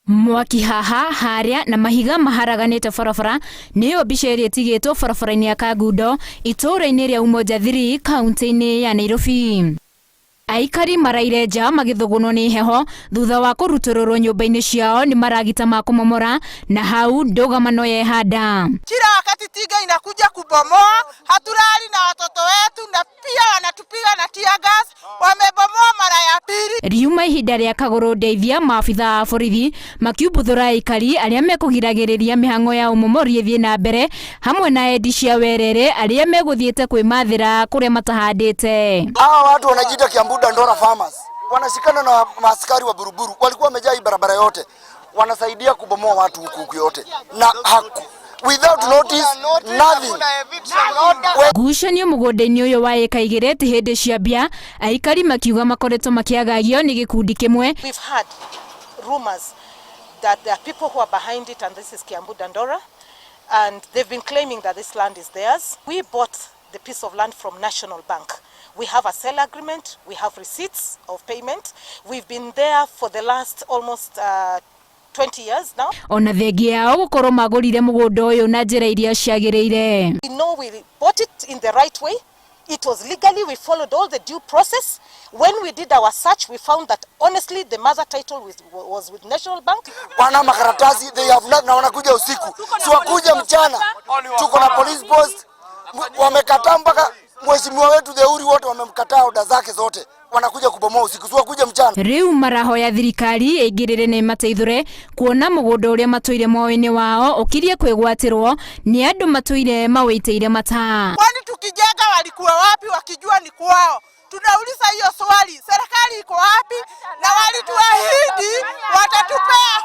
Mwaki haria na mahiga maharaganite barabara niyo mbica iria itigitwo barabara-ini ya Kagundo itura-ini ria Umoja 3 kaunti-ini ya Nairobi. Aikari maraire nja magithugunwo ni heho thutha wa kurutururwo nyumba-ini ciao ni maragita ma kumomora na hau ndugamano yehanda. Kila wakati tiga inakuja kubomoa, hatulali na watoto wetu na pia wanatupiga na tear gas, wamebomoa mara ya pili. Riuma ihinda ria kaguru ndeithia maabitha a borithi makiumbuthura aikari aria mekugiragiriria mihango ya umomori ithie na mbere hamwe na endi cia werere aria meguthiete kwimathira kuria matahandite. Hawa watu wanajiita Kiambu Dandora farmers wanashikana na maaskari wa Buruburu, walikuwa wamejaa hii barabara yote, wanasaidia kubomoa watu huku yote na without notice, nothing. Gucanio mugunda-ini uyu wa eka igire ti hindi ciambia aikari makiuga makoretwo makiagagio ni gikundi kimwe. We've had rumors that there are people who are behind it, and this is Kiambu Dandora, and they've been claiming that this land is theirs. We bought the piece of land from National Bank. We have a sale agreement, we have receipts of payment. We've been there for the last almost 20 years now. Ona thengia yao gukorwo magurire mugunda uyu na njira iria ciagiriire. We know we bought it in the right way. It was legally, we followed all the due process. When we did our search, we found that honestly the mother title was with National Bank. Wana makaratasi, they have not, na wanakuja usiku. Si wakuja mchana. Tuko na police post. Wamekataa mpaka mheshimiwa wetu Theuri wote wamemkataa oda zake zote. Wanakuja kubomoa usiku, sio kuja mchana. Riu marahoya thirikari igirire ni mateithure kuona mugunda uria matuire moyo-ini wao ukirie kwigwatirwo ni andu matuire mawiteire mata. Kwani tukijenga walikuwa wapi wakijua ni kwao? Tunauliza hiyo swali, serikali iko wapi? Na walituahidi watatupea,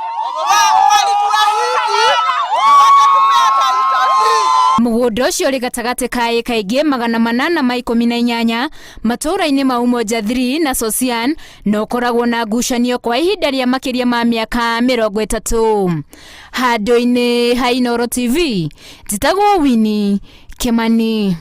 mugunda ucio uri gatagati ka eka ingi 818 matura-ini ma Umoja 3 na Sosian no koragwo na ngucanio kwa ihinda ria makiria ma miaka 30. Handu-ini ha Inooro TV njitagwo Winnie Kimani.